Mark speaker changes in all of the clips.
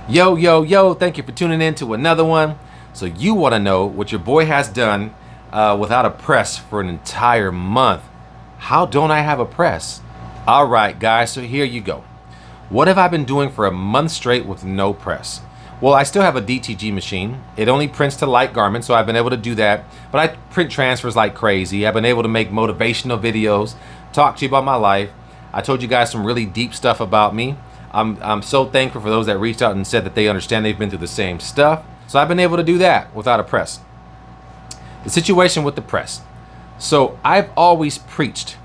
Speaker 1: Yo, yo, yo, thank you for tuning in to another one. So you want to know what your boy has done without a press for an entire month. How don't I have a press? All right, guys, so here you go. What have I been doing for a month straight with no press? Well, I still have a DTG machine. It only prints to light garments, so I've been able to do that. But I print transfers like crazy. I've been able to make motivational videos, talk to you about my life. I told you guys some really deep stuff about me. I'm so thankful for those that reached out and said that they understand they've been through the same stuff. So I've been able to do that without a press. The situation with the press. So I've always preached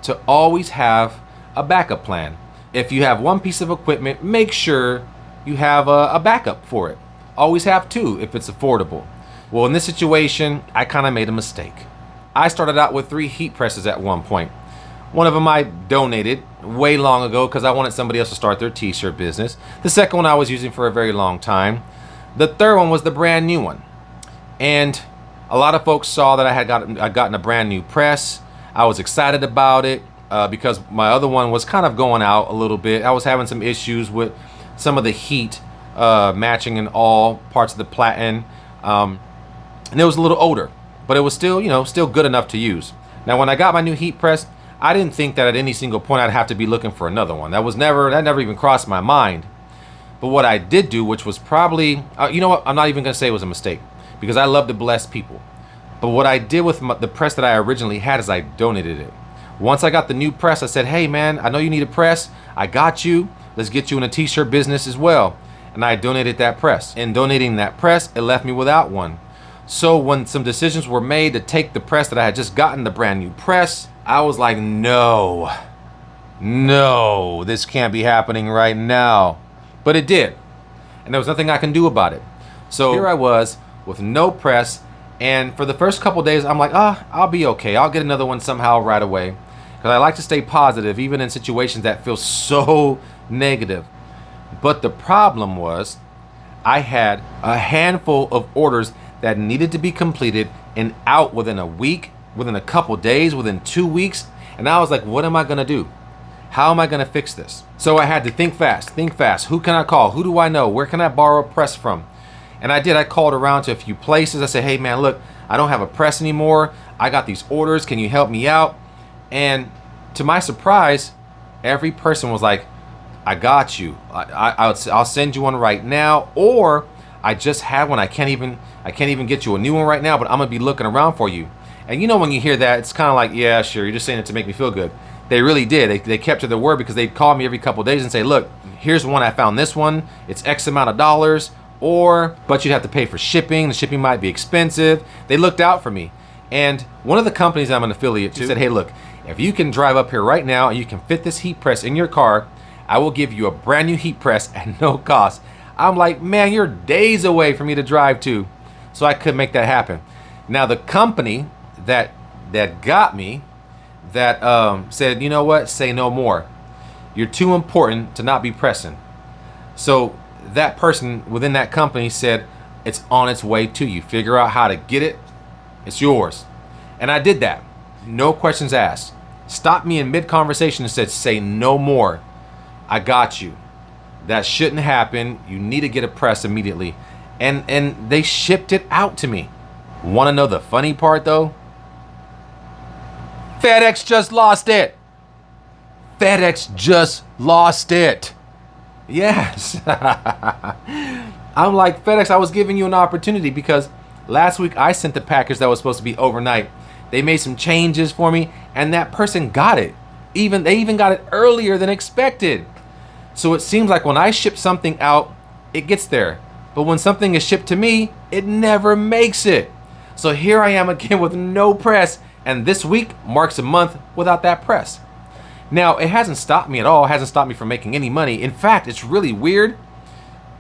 Speaker 1: to always have a backup plan. If you have one piece of equipment, make sure you have a backup for it. Always have two if it's affordable. Well, in this situation, I kind of made a mistake. I started out with 3 heat presses at one point. One of them I donated way long ago because I wanted somebody else to start their t-shirt business. The second one I was using for a very long time. The third one was the brand new one. And a lot of folks saw that I'd gotten a brand new press. I was excited about it because my other one was kind of going out a little bit. I was having some issues with some of the heat matching in all parts of the platen. And it was a little older, but it was still, still good enough to use. Now, when I got my new heat press, I didn't think that at any single point I'd have to be looking for another one. That never even crossed my mind. But what I did do, which was probably, you know what, I'm not even gonna say it was a mistake because I love to bless people. But what I did with the press that I originally had is I donated it. Once I got the new press, I said, hey man, I know you need a press. I got you. Let's get you in a t-shirt business as well. And I donated that press. In donating that press, it left me without one. So when some decisions were made to take the press that I had just gotten, the brand new press, I was like, no, this can't be happening right now. But it did. And there was nothing I can do about it. So here I was with no press. And for the first couple days, I'm like, I'll be okay. I'll get another one somehow right away. Because I like to stay positive, even in situations that feel so negative. But the problem was, I had a handful of orders that needed to be completed and out within a week, within a couple days, within 2 weeks. And I was like, what am I gonna do? How am I gonna fix this? So I had to think fast. Who can I call? Who do I know? Where can I borrow a press from? And I did. I called around to a few places. I said, hey man, look, I don't have a press anymore. I got these orders. Can you help me out? And to my surprise, every person was like, I got you. I'll send you one right now. Or I just had one. I can't even get you a new one right now, but I'm gonna be looking around for you. And you know, when you hear that, it's kind of like, yeah, sure, you're just saying it to make me feel good. They really did. They kept to their word because they'd call me every couple of days and say, look, here's one, I found this one. It's X amount of dollars, but you'd have to pay for shipping. The shipping might be expensive. They looked out for me. And one of the companies I'm an affiliate to said, hey, look, if you can drive up here right now and you can fit this heat press in your car, I will give you a brand new heat press at no cost. I'm like, man, you're days away for me to drive to. So I could make that happen. Now the company that got me, that said, you know what, say no more. You're too important to not be pressing. So that person within that company said, it's on its way to you. Figure out how to get it. It's yours. And I did that. No questions asked. Stopped me in mid-conversation and said, say no more. I got you. That shouldn't happen. You need to get a press immediately. And they shipped it out to me. Want to know the funny part though? FedEx just lost it. FedEx just lost it. Yes. I'm like, FedEx, I was giving you an opportunity because last week I sent the package that was supposed to be overnight. They made some changes for me and that person got it. They even got it earlier than expected. So it seems like when I ship something out, it gets there. But when something is shipped to me, it never makes it. So here I am again with no press. And this week marks a month without that press. Now, it hasn't stopped me at all. It hasn't stopped me from making any money. In fact, it's really weird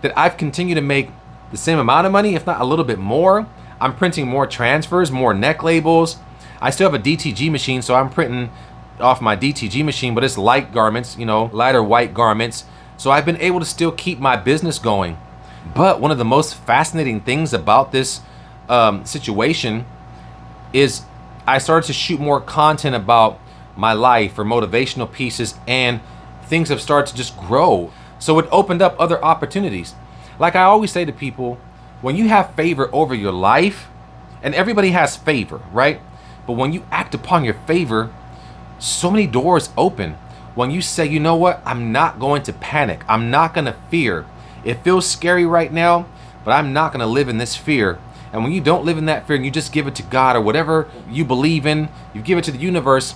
Speaker 1: that I've continued to make the same amount of money, if not a little bit more. I'm printing more transfers, more neck labels. I still have a DTG machine, so I'm printing off my DTG machine, but it's light garments, lighter white garments. So I've been able to still keep my business going. But one of the most fascinating things about this situation is I started to shoot more content about my life or motivational pieces, and things have started to just grow. So it opened up other opportunities. Like I always say to people, when you have favor over your life, and everybody has favor, right? But when you act upon your favor, so many doors open. When you say, you know what, I'm not going to panic. I'm not going to fear. It feels scary right now, but I'm not going to live in this fear. And when you don't live in that fear and you just give it to God or whatever you believe in, you give it to the universe,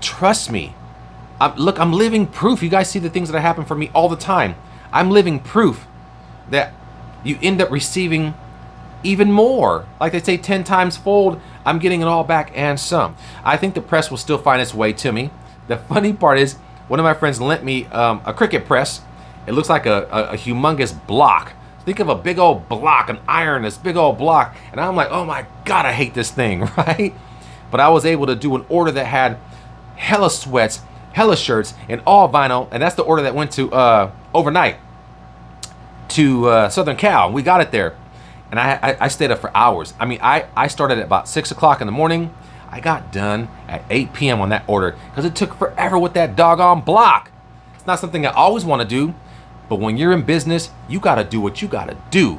Speaker 1: trust me. Look, I'm living proof. You guys see the things that happen for me all the time. I'm living proof that you end up receiving even more. Like they say, 10 times fold, I'm getting it all back and some. I think the press will still find its way to me. The funny part is, one of my friends lent me a Cricut press. It looks like a humongous block. Think of a big old block, an iron, this big old block. And I'm like, oh my God, I hate this thing, right? But I was able to do an order that had hella sweats, hella shirts, and all vinyl. And that's the order that went to overnight to Southern Cal. We got it there. And I stayed up for hours. I mean, I started at about 6 o'clock in the morning. I got done at 8 p.m. on that order because it took forever with that doggone block. It's not something I always want to do, but when you're in business, you got to do what you got to do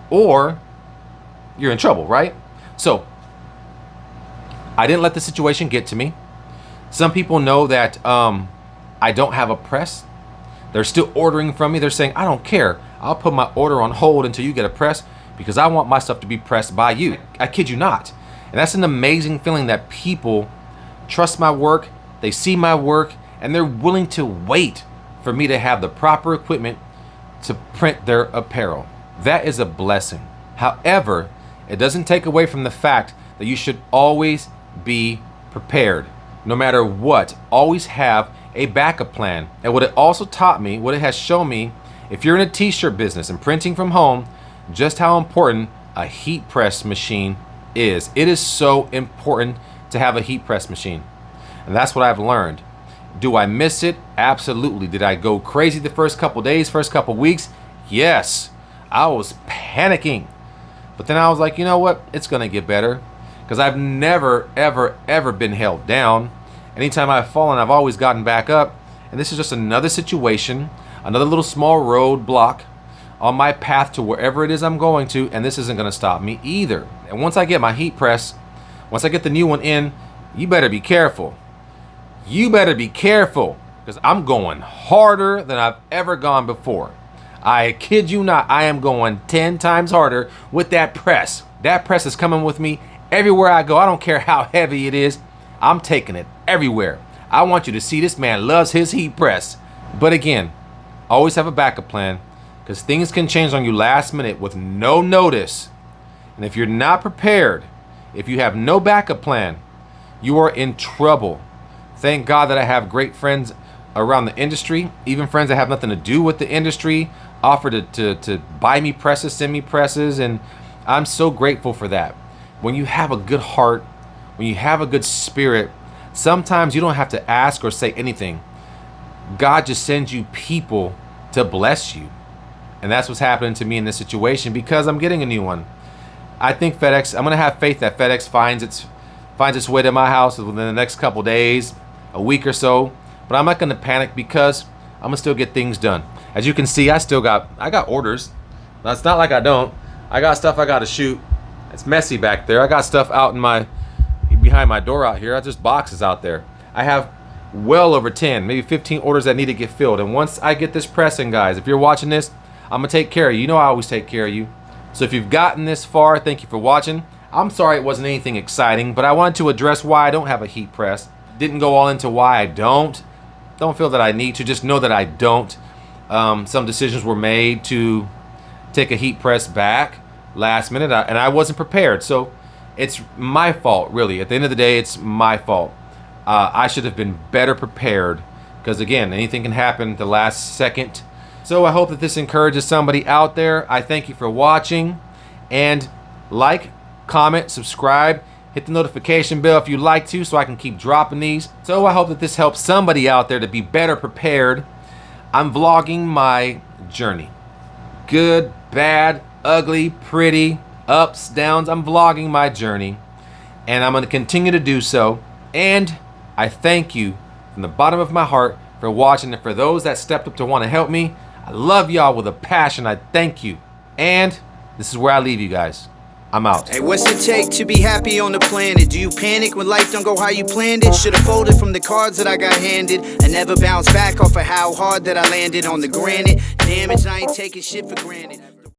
Speaker 1: or you're in trouble, right? So I didn't let the situation get to me. Some people know that I don't have a press. They're still ordering from me. They're saying, I don't care. I'll put my order on hold until you get a press because I want my stuff to be pressed by you. I kid you not. And that's an amazing feeling that people trust my work, they see my work, and they're willing to wait for me to have the proper equipment to print their apparel. That is a blessing. However, it doesn't take away from the fact that you should always be prepared. No matter what, always have a backup plan. And what it also taught me, what it has shown me, if you're in a t-shirt business and printing from home, just how important a heat press machine is. It is so important to have a heat press machine. And that's what I've learned. Do I miss it? Absolutely. Did I go crazy the first couple days, first couple weeks? Yes. I was panicking. But then I was like, you know what? It's going to get better. Because I've never, ever, ever been held down. Anytime I've fallen, I've always gotten back up. And this is just another situation, another little small roadblock on my path to wherever it is I'm going to, and this isn't going to stop me either. And once I get my heat press, once I get the new one in, you better be careful. You better be careful, because I'm going harder than I've ever gone before. I kid you not, I am going 10 times harder with that press. That press is coming with me everywhere I go. I don't care how heavy it is. I'm taking it everywhere. I want you to see this man loves his heat press. But again, always have a backup plan, because things can change on you last minute with no notice. And if you're not prepared, if you have no backup plan, you are in trouble. Thank God that I have great friends around the industry, even friends that have nothing to do with the industry, offer to buy me presses, send me presses, and I'm so grateful for that. When you have a good heart, when you have a good spirit, sometimes you don't have to ask or say anything. God just sends you people to bless you. And that's what's happening to me in this situation, because I'm getting a new one. I think FedEx, I'm going to have faith that FedEx finds its way to my house within the next couple days, a week or so. But I'm not going to panic, because I'm going to still get things done. As you can see, I got orders. It's not like I don't. I got stuff I got to shoot. It's messy back there. I got stuff out behind my door out here. I just boxes out there. I have well over 10, maybe 15 orders that need to get filled. And once I get this pressing, guys, if you're watching this, I'm gonna take care of you. You know I always take care of you. So if you've gotten this far, thank you for watching. I'm sorry it wasn't anything exciting, but I wanted to address why I don't have a heat press. Didn't go all into why I don't. Don't feel that I need to. Just know that I don't. Some decisions were made to take a heat press back last minute, and I wasn't prepared. So it's my fault, really. At the end of the day, it's my fault. I should have been better prepared, because again, anything can happen at the last second. So I hope that this encourages somebody out there. I thank you for watching, and like, comment, subscribe, hit the notification bell if you'd like to, so I can keep dropping these. So I hope that this helps somebody out there to be better prepared. I'm vlogging my journey. Good, bad, ugly, pretty, ups, downs. I'm vlogging my journey, and I'm going to continue to do so. And I thank you from the bottom of my heart for watching, and for those that stepped up to want to help me, I love y'all with a passion. I thank you. And this is where I leave you guys. I'm out.
Speaker 2: Hey, what's it take to be happy on the planet? Do you panic when life don't go how you planned it? Should've folded from the cards that I got handed and never bounced back off of how hard that I landed on the granite. Damage, I ain't taking shit for granted.